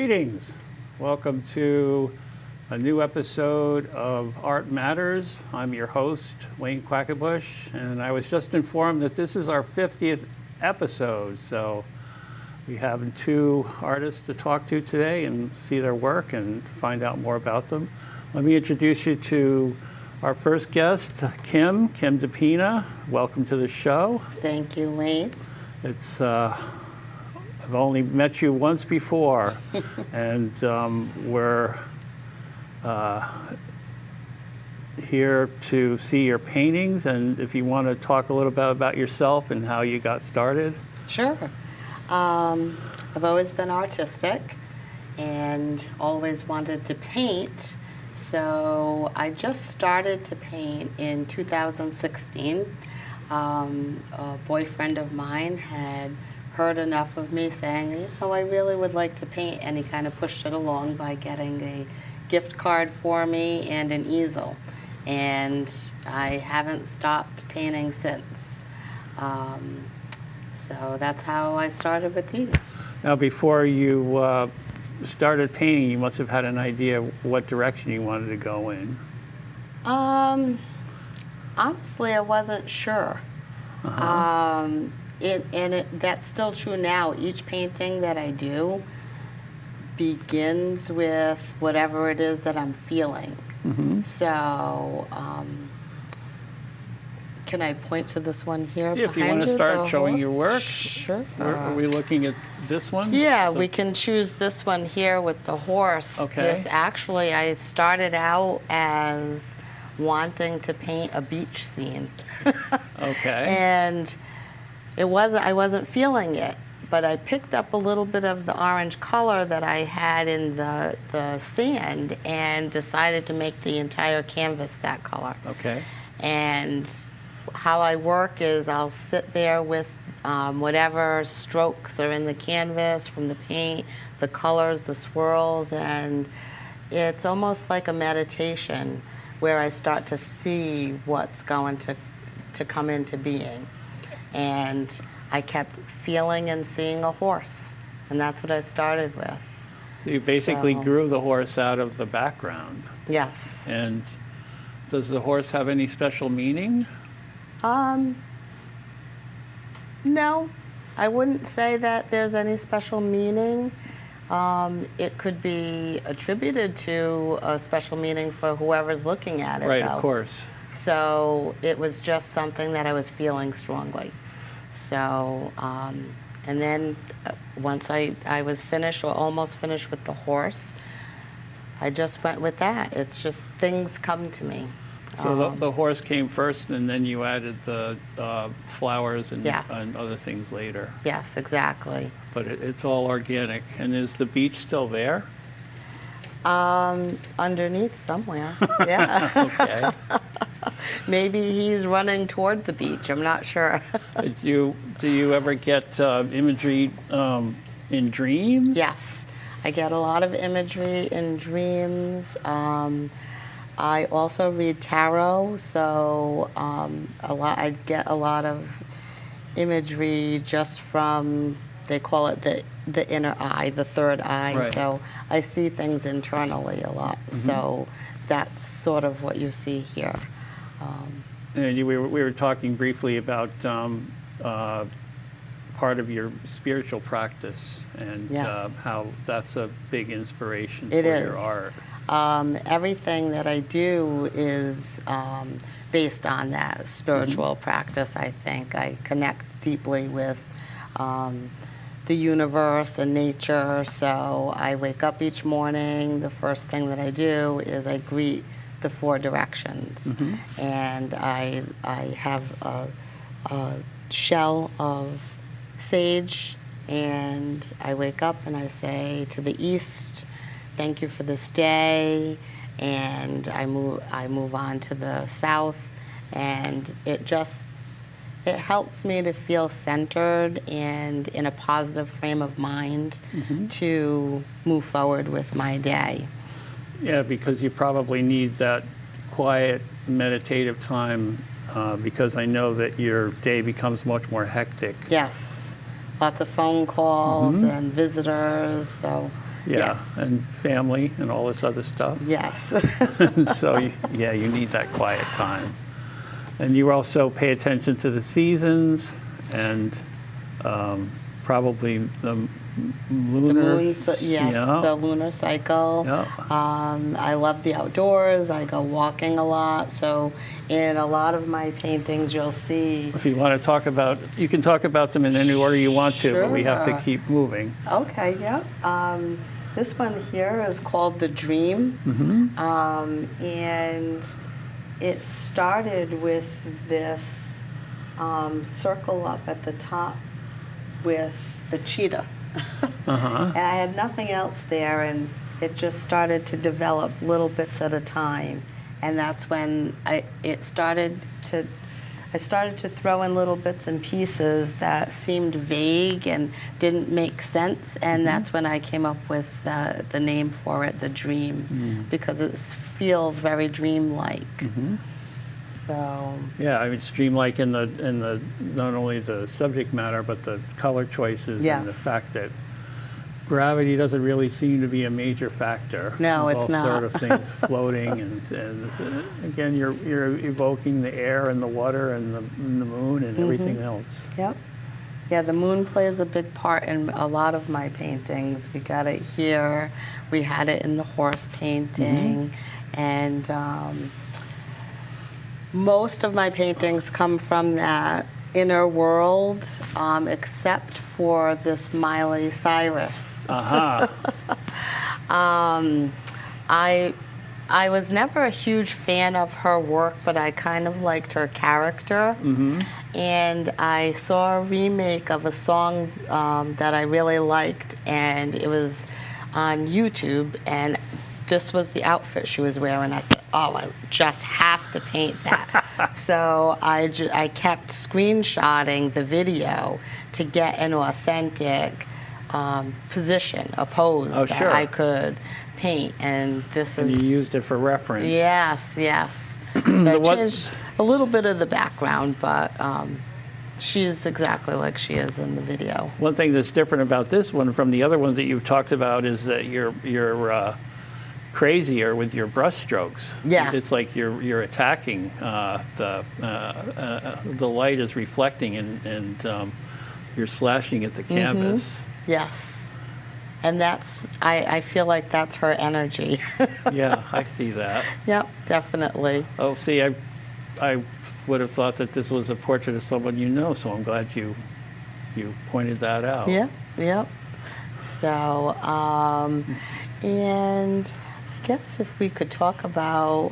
Greetings. Welcome to a new episode of Art Matters. I'm your host, Wayne Quackenbush, and I was just informed that this is our 50th episode. So we have two artists to talk to today and see their work and find out more about them. Let me introduce you to our first guest, Kim DePina. Welcome to the show. Thank you, Wayne. It's I've only met you once before, and we're here to see your paintings, and if you want to talk a little bit about yourself and how you got started. Sure. I've always been artistic and always wanted to paint, so I just started to paint in 2016. A boyfriend of mine had heard enough of me saying, I really would like to paint, and he kind of pushed it along by getting a gift card for me and an easel. And I haven't stopped painting since. So that's how I started with these. Now, before you started painting, you must have had an idea what direction you wanted to go in. Honestly, I wasn't sure. That's still true now. Each painting that I do begins with whatever it is that I'm feeling. Mm-hmm. So, can I point to this one here? Yeah, if you want to start showing your work. Sure. Are we looking at this one? Yeah, we can choose this one here with the horse. Okay. This actually, I started out as wanting to paint a beach scene. Okay. And I wasn't feeling it, but I picked up a little bit of the orange color that I had in the sand and decided to make the entire canvas that color. Okay. And how I work is I'll sit there with whatever strokes are in the canvas from the paint, the colors, the swirls, and it's almost like a meditation where I start to see what's going to come into being. And I kept feeling and seeing a horse, and that's what I started with. So you basically grew the horse out of the background. Yes. And does the horse have any special meaning? No, I wouldn't say that there's any special meaning. It could be attributed to a special meaning for whoever's looking at it, Right, though. of course. So it was just something that I was feeling strongly. So, and then once I was finished or almost finished with the horse, I just went with that. It's just things come to me. So the horse came first, and then you added the flowers and, Yes. and other things later. Yes, exactly. But it's all organic. And is the beach still there? Underneath somewhere, yeah. Okay. Maybe he's running toward the beach, I'm not sure. Do you ever get imagery in dreams? Yes, I get a lot of imagery in dreams. I also read tarot, so I get a lot of imagery just from, they call it the inner eye, the third eye. Right. So I see things internally a lot. Mm-hmm. So that's sort of what you see here. And we were talking briefly about part of your spiritual practice and Yes. how that's a big inspiration It for is. your art. Everything that I do is based on that spiritual practice, I think. I connect deeply with the universe and nature, so I wake up each morning, the first thing that I do is I greet the four directions. Mm-hmm. And I have a shell of sage, and I wake up and I say to the east, thank you for this day, and I move on to the south, and it helps me to feel centered and in a positive frame of mind mm-hmm. to move forward with my day. Yeah, because you probably need that quiet, meditative time because I know that your day becomes much more hectic. Yes, lots of phone calls mm-hmm. and visitors, so Yeah, Yes. and family and all this other stuff. Yes. So, you need that quiet time. And you also pay attention to the seasons and probably the lunar. Yes, the lunar cycle. Yeah. I love the outdoors. I go walking a lot. So in a lot of my paintings, you'll see. If you want to talk about, you can talk about them in any order you want to, but we have to Sure. keep moving. Okay, yep. This one here is called The Dream. And it started with this circle up at the top with the cheetah. And I had nothing else there, and it just started to develop little bits at a time. And that's when I started to throw in little bits and pieces that seemed vague and didn't make sense, and that's when I came up with the name for it, The Dream, because it feels very dreamlike. So Yeah, I mean, it's dreamlike in the not only the subject matter, but the color choices and the Yes. fact that gravity doesn't really seem to be a major factor. No, There's it's all not. sort of things floating, and again, you're evoking the air and the water and the moon and everything else. Yep. Yeah, the moon plays a big part in a lot of my paintings. We got it here. We had it in the horse painting. And most of my paintings come from that inner world, except for this Miley Cyrus. I was never a huge fan of her work, but I kind of liked her character. And I saw a remake of a song that I really liked, and it was on YouTube, and this was the outfit she was wearing. I said, oh, I just have to paint that. So I kept screenshotting the video to get an authentic position, a pose that sure. I could paint. And this And is... you used it for reference. Yes, yes. So I changed a little bit of the background, but she's exactly like she is in the video. One thing that's different about this one from the other ones that you've talked about is that you're crazier with your brush strokes. Yeah. It's like you're attacking the light is reflecting and you're slashing at the canvas. Yes. And that's, I feel like that's her energy. Yeah, I see that. Yep, definitely. Oh, see, I would have thought that this was a portrait of someone you know, so I'm glad you pointed that out. Yep, yep. So, and I guess if we could talk about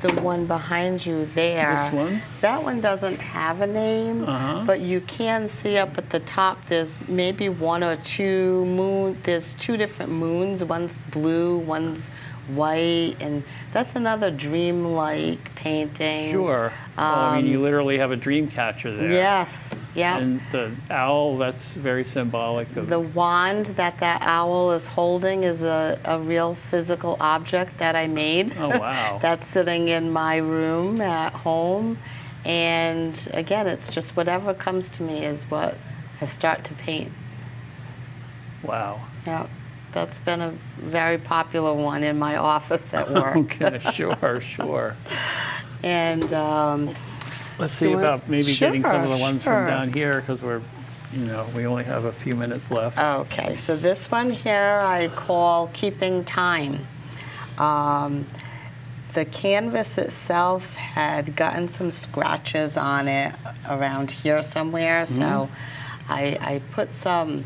the one behind you there. This one? That one doesn't have a name, but you can see up at the top there's maybe one or two moon. There's two different moons. One's blue, one's white, and that's another dream-like painting. Sure. Well, I mean, you literally have a dream catcher there. Yes, yeah. And the owl, that's very symbolic of... The wand that owl is holding is a real physical object that I made. Oh, wow. That's sitting in my room at home. And again, it's just whatever comes to me is what I start to paint. Wow. Yeah, that's been a very popular one in my office at work. Okay, sure. And let's see about maybe getting some of the ones from sure. down here because we only have a few minutes left. Okay, so this one here I call Keeping Time. The canvas itself had gotten some scratches on it around here somewhere, so I put some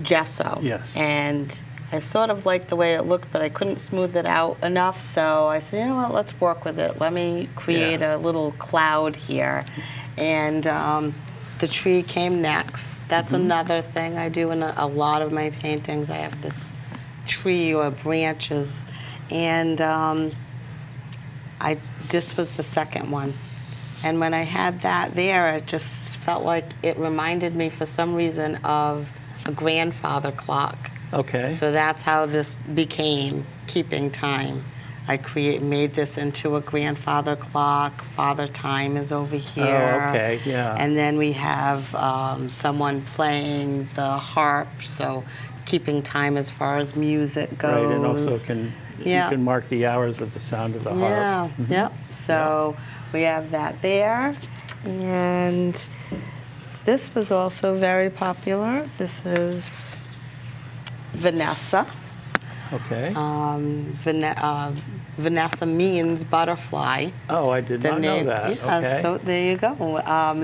gesso. Yes. And I sort of liked the way it looked, but I couldn't smooth it out enough, so I said, you know what, let's work with it. Let me create a little cloud here. And the tree came next. That's another thing I do in a lot of my paintings. I have this tree or branches, and this was the second one. And when I had that there, it just felt like it reminded me for some reason of a grandfather clock. Okay. So that's how this became Keeping Time. I made this into a grandfather clock. Father Time is over here. Oh, okay, yeah. And then we have someone playing the harp, so keeping time as far as music goes. Right, and also you can mark the hours with the sound of the harp. Yeah, yep. So we have that there. And this was also very popular. This is Vanessa. Okay. Vanessa means butterfly. Oh, I did not know that. Yeah, Okay. so there you go.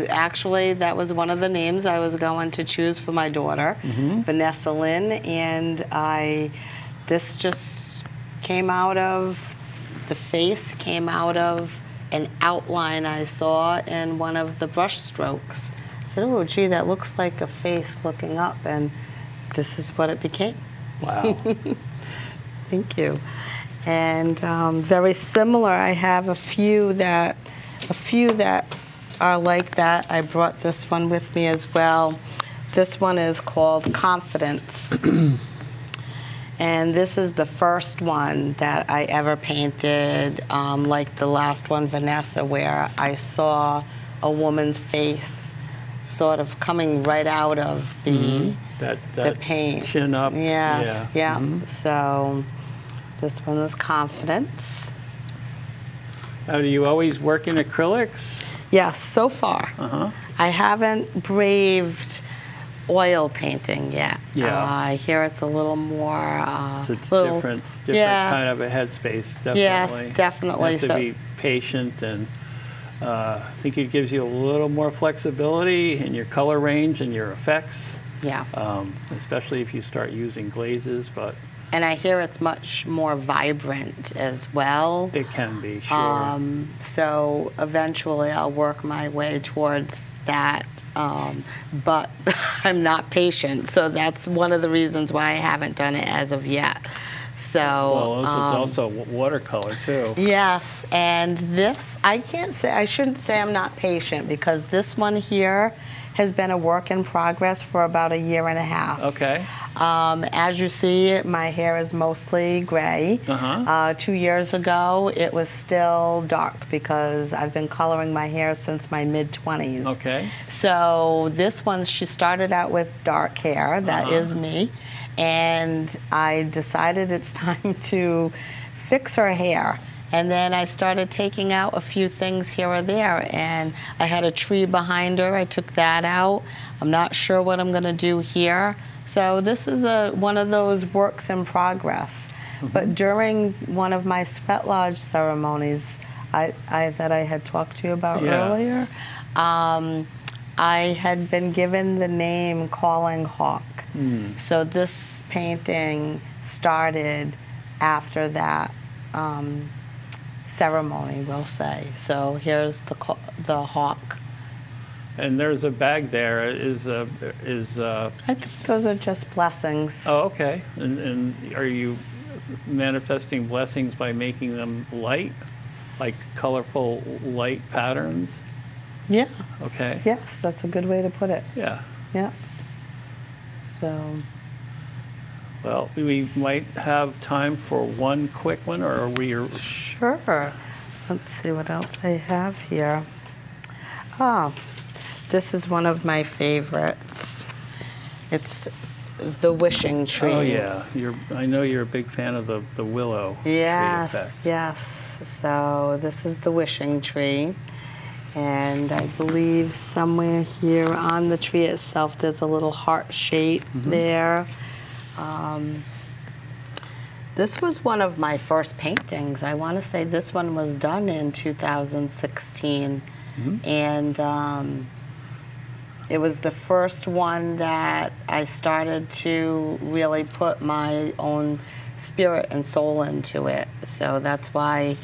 Actually, that was one of the names I was going to choose for my daughter, Vanessa Lynn, and this just came out of, the face came out of an outline I saw in one of the brush strokes. I said, oh, gee, that looks like a face looking up, and this is what it became. Wow. Thank you. And very similar, I have a few that are like that. I brought this one with me as well. This one is called Confidence. And this is the first one that I ever painted, like the last one, Vanessa, where I saw a woman's face sort of coming right out of the paint. Chin up. Yes, yeah. So this one is Confidence. Now, do you always work in acrylics? Yes, so far. I haven't braved oil painting yet. Yeah. I hear it's a little more... It's a different kind of a headspace, definitely. Yes, definitely. You have to be patient, and I think it gives you a little more flexibility in your color range and your effects. Yeah. Especially if you start using glazes, but... And I hear it's much more vibrant as well. It can be, sure. So eventually I'll work my way towards that. But I'm not patient, so that's one of the reasons why I haven't done it as of yet. So, well, this is also watercolor too. Yes, and this, I shouldn't say I'm not patient, because this one here has been a work in progress for about 1.5 years. Okay. As you see, my hair is mostly gray. 2 years ago, it was still dark, because I've been coloring my hair since my mid-20s. Okay. So this one, she started out with dark hair. That is me. And I decided it's time to fix her hair. And then I started taking out a few things here or there, and I had a tree behind her. I took that out. I'm not sure what I'm going to do here. So this is one of those works in progress. But during one of my sweat lodge ceremonies that I had talked to you about earlier, I had been given the name Calling Hawk. So this painting started after that ceremony, we'll say. So here's the hawk. And there's a bag there. I think those are just blessings. Oh, okay. And are you manifesting blessings by making them light, like colorful light patterns? Yeah. Okay. Yes, that's a good way to put it. Yeah. Yeah. So. Well, we might have time for one quick one, or are we? Sure. Let's see what else I have here. Oh, this is one of my favorites. It's the wishing tree. Oh yeah, I know you're a big fan of the willow tree effect. Yes. So this is the wishing tree, and I believe somewhere here on the tree itself there's a little heart shape there. This was one of my first paintings. I want to say this one was done in 2016, and it was the first one that I started to really put my own spirit and soul into it. So that's why,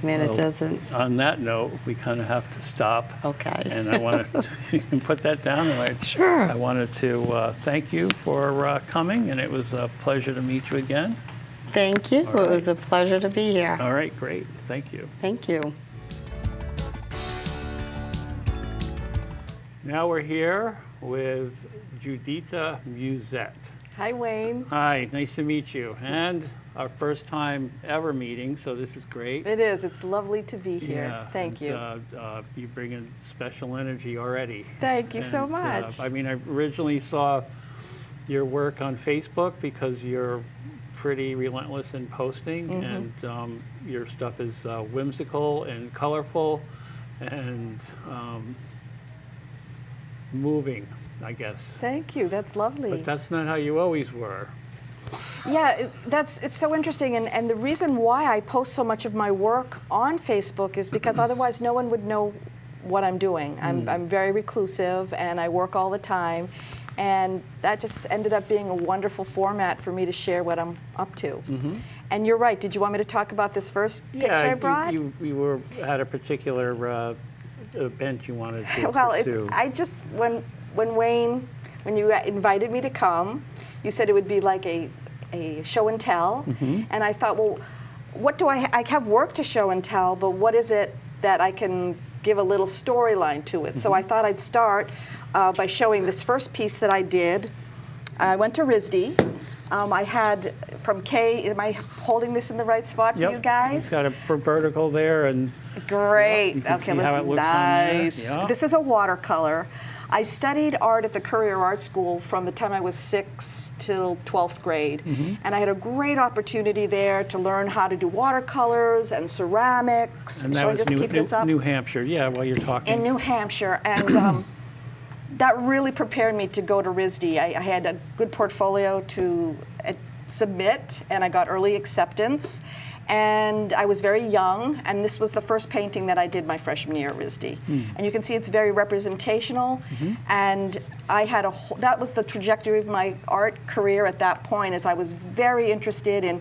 I mean, it doesn't... On that note, we kind of have to stop. Okay. And I want to, you can put that down. And Sure. I wanted to thank you for coming, and it was a pleasure to meet you again. Thank you. All right. It was a pleasure to be here. All right, great. Thank you. Thank you. Now we're here with Juditta Musette. Hi, Wayne. Hi, nice to meet you. And our first time ever meeting, so this is great. It is. It's lovely to be here. Yeah, Thank you. You bring in special energy already. Thank you so much. I mean, I originally saw your work on Facebook because you're pretty relentless in posting, and your stuff is whimsical and colorful and moving, I guess. Thank you. That's lovely. But that's not how you always were. Yeah, it's so interesting, and the reason why I post so much of my work on Facebook is because otherwise no one would know what I'm doing. I'm very reclusive, and I work all the time, and that just ended up being a wonderful format for me to share what I'm up to. And you're right. Did you want me to talk about this first picture I brought? You had a particular event you wanted to Well, pursue. when you invited me to come, you said it would be like a show and tell, and I thought, well, what do I have work to show and tell, but what is it that I can give a little storyline to it? So I thought I'd start by showing this first piece that I did. I went to RISD. I had from Kay, am I holding this in the right spot for you guys? You've got a vertical there, and great. You can Okay, see how it looks nice. on there. Yeah. This is a watercolor. I studied art at the Courier Art School from the time I was 6 till 12th grade. And I had a great opportunity there to learn how to do watercolors and ceramics. And that Shall I was just keep this up? New Hampshire, yeah, while you're talking. In New Hampshire. And that really prepared me to go to RISD. I had a good portfolio to submit, and I got early acceptance. And I was very young, and this was the first painting that I did my freshman year at RISD. And you can see it's very representational, and I had that was the trajectory of my art career at that point, as I was very interested in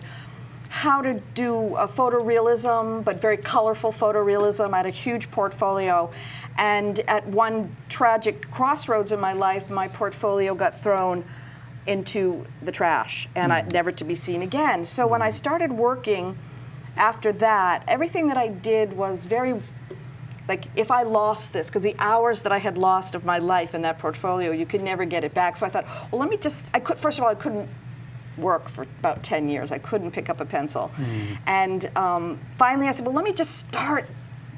how to do a photorealism, but very colorful photorealism. I had a huge portfolio, and at one tragic crossroads in my life, my portfolio got thrown into the trash, and never to be seen again. So when I started working after that, everything that I did was very, like, if I lost this, because the hours that I had lost of my life in that portfolio, you could never get it back. So I thought, well, let me just, first of all, I couldn't work for about 10 years. I couldn't pick up a pencil. And finally I said, well, let me just start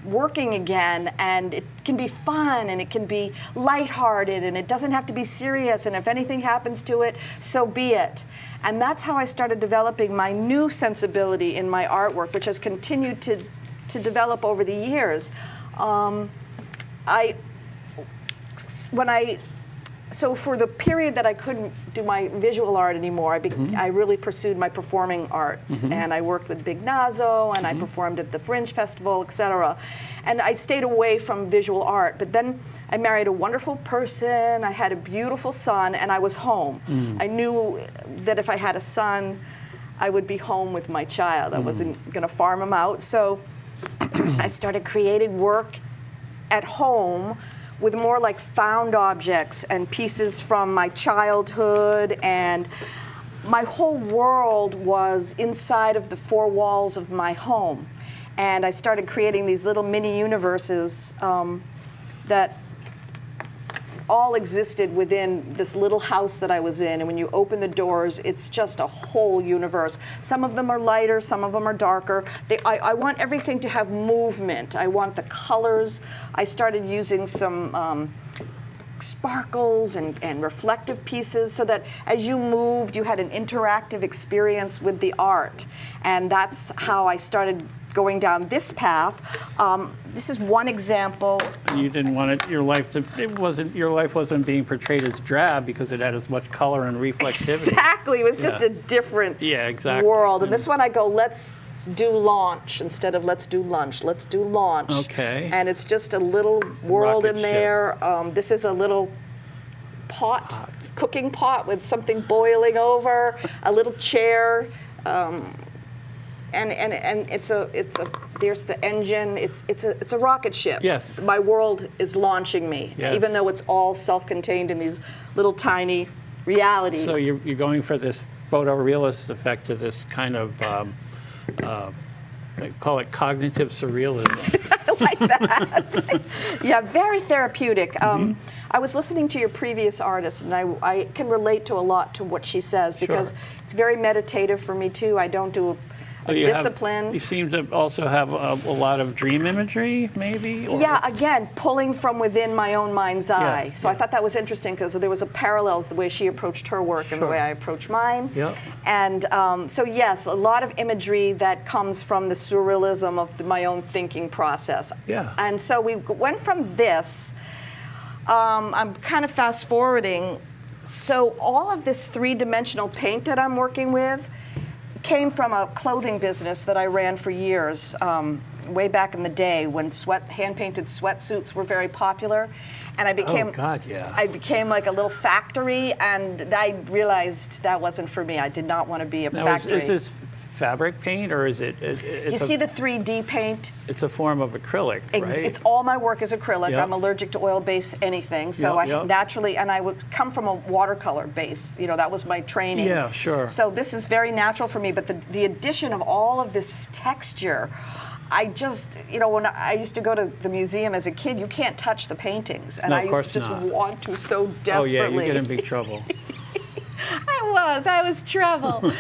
working again, and it can be fun, and it can be lighthearted, and it doesn't have to be serious, and if anything happens to it, so be it. And that's how I started developing my new sensibility in my artwork, which has continued to develop over the years. So for the period that I couldn't do my visual art anymore, I really pursued my performing arts, and I worked with Big Nazo, and I performed at the Fringe Festival, etc. And I stayed away from visual art, but then I married a wonderful person, I had a beautiful son, and I was home. I knew that if I had a son, I would be home with my child. I wasn't going to farm him out, so I started creating work at home with more like found objects and pieces from my childhood, and my whole world was inside of the four walls of my home. And I started creating these little mini universes that all existed within this little house that I was in, and when you open the doors, it's just a whole universe. Some of them are lighter, some of them are darker. I want everything to have movement. I want the colors. I started using some sparkles and reflective pieces so that as you moved, you had an interactive experience with the art. And that's how I started going down this path. This is one example. You didn't want your life wasn't being portrayed as drab because it had as much color and reflectivity. Exactly, it was just a different world. And this one I go, let's do launch instead of let's do lunch. Let's do launch. Okay. And it's just a little world Rocket in there. This is a little pot, cooking pot with something boiling over, a little chair. And there's the engine. It's a rocket ship. Yes. My world is launching me, even though it's all self-contained in these little tiny realities. So you're going for this photorealist effect to this kind of they call it cognitive surrealism. I like that. Yeah, very therapeutic. I was listening to your previous artist, and I can relate to a lot to what she says because it's very meditative for me too. I don't do So discipline. You seem to also have a lot of dream imagery, maybe? Or? Yeah, again, pulling from within my own mind's eye. So I thought that was interesting because there was a parallels the way she approached her work and the way I approach mine. Yeah. And so yes, a lot of imagery that comes from the surrealism of my own thinking process. Yeah. And so we went from this. I'm kind of fast forwarding. So all of this three-dimensional paint that I'm working with came from a clothing business that I ran for years, way back in the day when hand-painted sweatsuits were very popular, and I became I became like a little factory, and I realized that wasn't for me. I did not want to be a factory. Is this fabric paint, or is it? You see the 3D paint? It's a form of acrylic, right? It's all my work is acrylic. Yep. I'm allergic to oil-based anything, so I naturally, and I would come from a watercolor base. You know, that was my training. Yeah, sure. So this is very natural for me, but the addition of all of this texture, I just, you know, when I used to go to the museum as a kid, you can't touch the paintings, and I used to just want to so desperately. Oh yeah, you get in big trouble. I was trouble.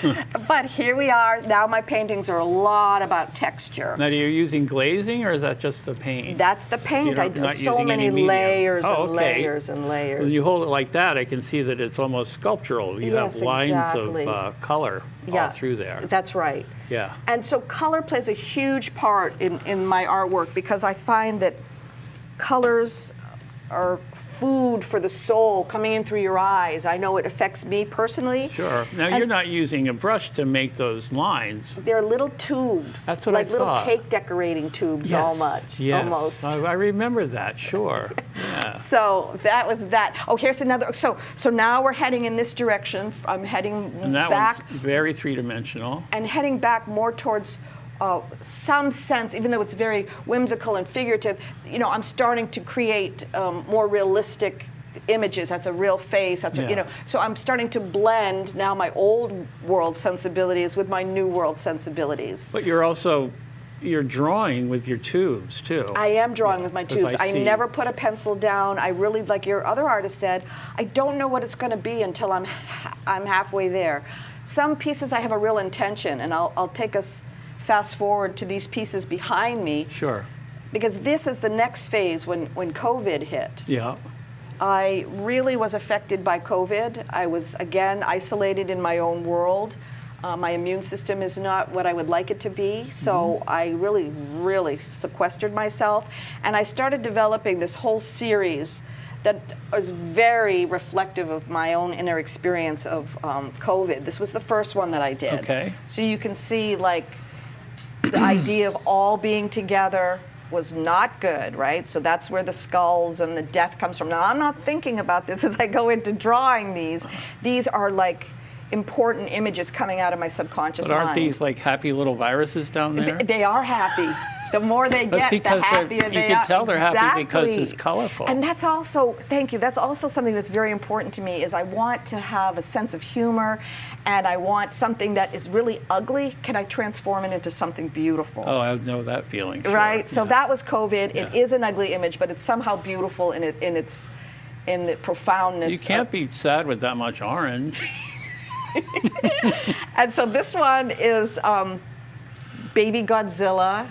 But here we are. Now my paintings are a lot about texture. Now, are you using glazing, or is that just the paint? That's the paint. I do so many layers and layers and layers. When you hold it like that, I can see that it's almost sculptural. You have lines of color all through there. That's right. Yeah. And so color plays a huge part in my artwork because I find that colors are food for the soul coming in through your eyes. I know it affects me personally. Sure. Now, you're not using a brush to make those lines. They're little tubes. That's what like I thought. Little cake decorating tubes, almost. I remember that, sure. Yeah. So that was that. Oh, here's another. So now we're heading in this direction. I'm heading and that back. One's very three-dimensional. And heading back more towards some sense, even though it's very whimsical and figurative, you know, I'm starting to create more realistic images. That's a real face. That's you know. So I'm starting to blend now my old world sensibilities with my new world sensibilities. But you're drawing with your tubes too. I am drawing with my tubes. I never put a pencil down. I really, like your other artist said, I don't know what it's going to be until I'm halfway there. Some pieces I have a real intention, and I'll take us fast forward to these pieces behind me. Sure. Because this is the next phase when COVID hit. Yeah. I really was affected by COVID. I was, again, isolated in my own world. My immune system is not what I would like it to be, so I really, really sequestered myself. And I started developing this whole series that was very reflective of my own inner experience of COVID. This was the first one that I did. Okay. So you can see, like, the idea of all being together was not good, right? So that's where the skulls and the death comes from. Now, I'm not thinking about this as I go into drawing these. These are like important images coming out of my subconscious mind. But aren't these like happy little viruses down there? They are happy. The more they get, the happier they are. You can tell they're happy because it's colorful. And that's also, thank you, that's also something that's very important to me is I want to have a sense of humor, and I want something that is really ugly, can I transform it into something beautiful? Oh, I know that feeling. Sure. Right? So that was COVID. It is an ugly image, but it's somehow beautiful in the profoundness. You can't be sad with that much orange. And so this one is Baby Godzilla.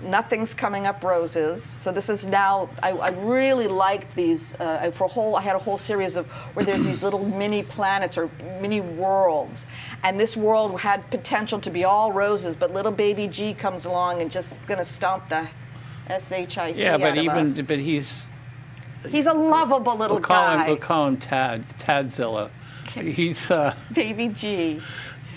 Nothing's Coming Up Roses. So this is now, I really liked these. I had a whole series of where there's these little mini planets or mini worlds. And this world had potential to be all roses, but little baby G comes along and just gonna stomp the S-H-I-T Yeah, but us. But he's a lovable little guy. We'll call him Tadzilla. He's Baby G.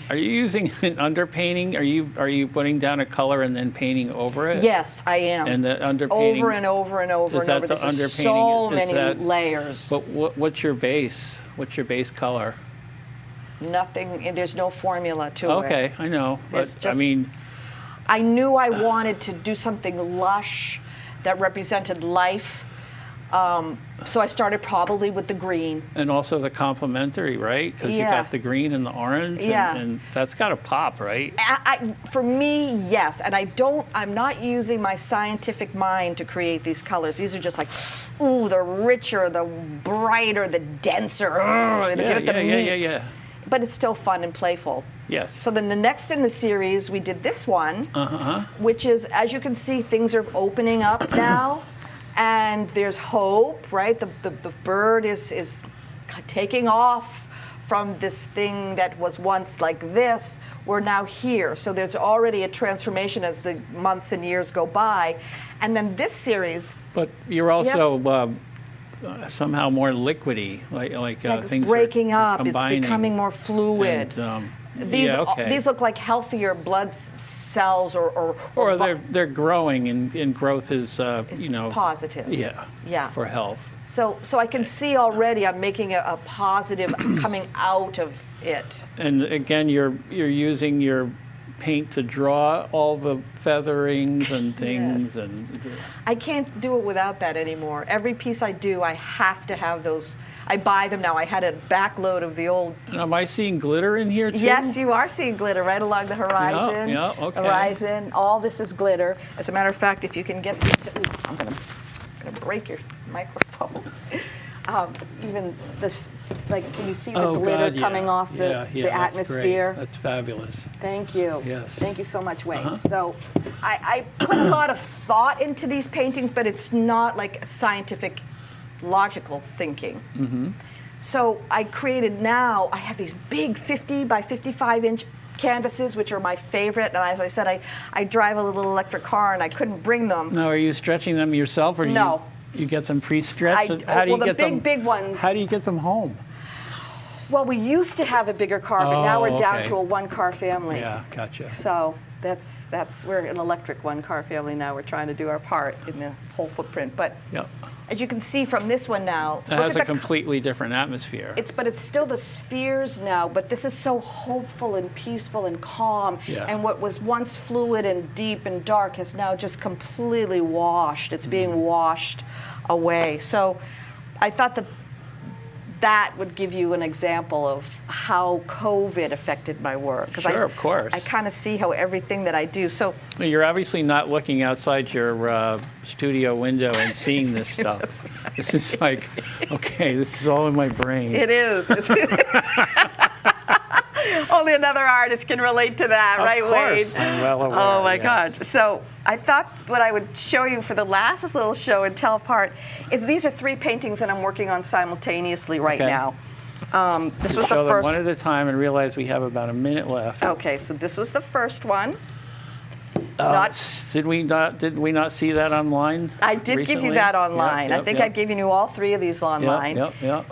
Are you using an underpainting? Are you putting down a color and then painting over it? Yes, I am. And the underpainting over and over and over and over. There's so many layers. But what's your base? What's your base color? Nothing. There's no formula to it. Okay, I know. But I mean, I knew I wanted to do something lush that represented life. So I started probably with the green. And also the complementary, right? Because you got the green and the orange, and that's got to pop, right? For me, yes. And I'm not using my scientific mind to create these colors. These are just like, ooh, the richer, the brighter, the denser, give it the meat. but it's still fun and playful. Yes. So then the next in the series, we did this one, which is, as you can see, things are opening up now, and there's hope, right? The bird is taking off from this thing that was once like this. We're now here. So there's already a transformation as the months and years go by. And then this series. But you're also somehow more liquidy, like it's things breaking are up. It's combining. becoming more fluid. And, These look like healthier blood cells, or they're growing, and growth is positive. Yeah. For health. So I can see already I'm making a positive coming out of it. And again, you're using your paint to draw all the featherings and things. Yes. And I can't do it without that anymore. Every piece I do, I have to have those. I buy them now. I had a backload of the old. And am I seeing glitter in here too? Yes, you are seeing glitter right along the horizon. Yeah, okay. Horizon. All this is glitter. As a matter of fact, if you can get this to, I'm gonna break your microphone. Even this, like, can you see the glitter coming off the atmosphere? That's fabulous. Thank you. Yes. Thank you so much, Wayne. So I put a lot of thought into these paintings, but it's not like scientific, logical thinking. So I created now, I have these big 50 by 55 inch canvases, which are my favorite. And as I said, I drive a little electric car and I couldn't bring them. Now, are you stretching them yourself, or no? You get them pre-stretched? Big ones. How do you get them home? Well, we used to have a bigger car, but now we're down to a one-car family. Yeah, gotcha. So that's we're an electric one-car family now. We're trying to do our part in the whole footprint. But as you can see from this one now, it has a completely different atmosphere. But it's still the spheres now. But this is so hopeful and peaceful and calm. Yeah. And what was once fluid and deep and dark has now just completely washed. It's being washed away. So I thought that would give you an example of how COVID affected my work. Sure, of course. I kind of see how everything that I do. So you're obviously not looking outside your studio window and seeing this stuff. This is like, okay, this is all in my brain. It is. Only another artist can relate to that, right, Wayne? I'm well aware. Oh my gosh. So I thought what I would show you for the last little show and tell part is these are 3 paintings that I'm working on simultaneously right now. This was the first. One at a time and realize we have about a minute left. Okay, so this was the first one. Did we not see that online? I did give you that online. I think I've given you all 3 of these online.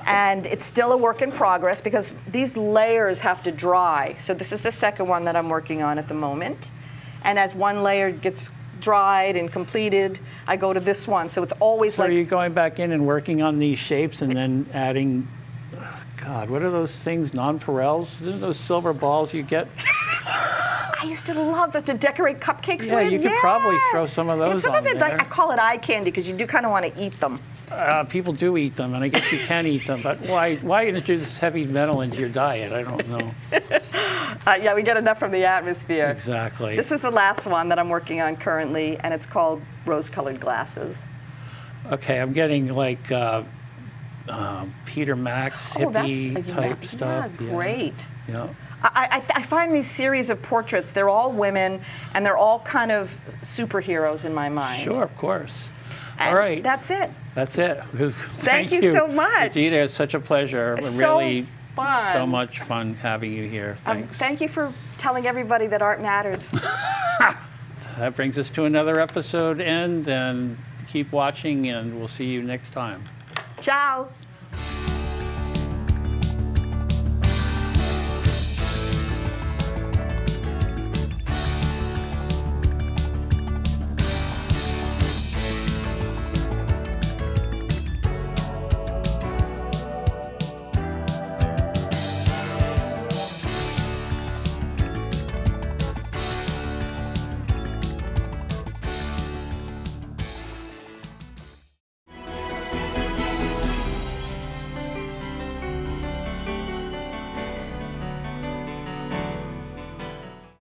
And it's still a work in progress because these layers have to dry. So this is the second one that I'm working on at the moment. And as one layer gets dried and completed, I go to this one. So it's always like. Are you going back in and working on these shapes and then adding? God, what are those things? Nonpareils? Isn't those silver balls you get? I used to love to decorate cupcakes with. Yeah, you could probably throw some of those and some on of it, there. I call it eye candy because you do kind of want to eat them. People do eat them, and I guess you can eat them. But why introduce heavy metal into your diet? I don't know. Yeah, we get enough from the atmosphere. Exactly. This is the last one that I'm working on currently, and it's called Rose-Colored Glasses. Okay, I'm getting like Peter Max hippie type stuff. Yeah, great. Yeah. I find these series of portraits, they're all women, and they're all kind of superheroes in my mind. Sure, of course. And all right. That's it. That's it. Thank you so much. Juditta, it's such a pleasure. So really fun. So much fun having you here. Thanks. Thank you for telling everybody that art matters. That brings us to another episode end, and keep watching, and we'll see you next time. Ciao.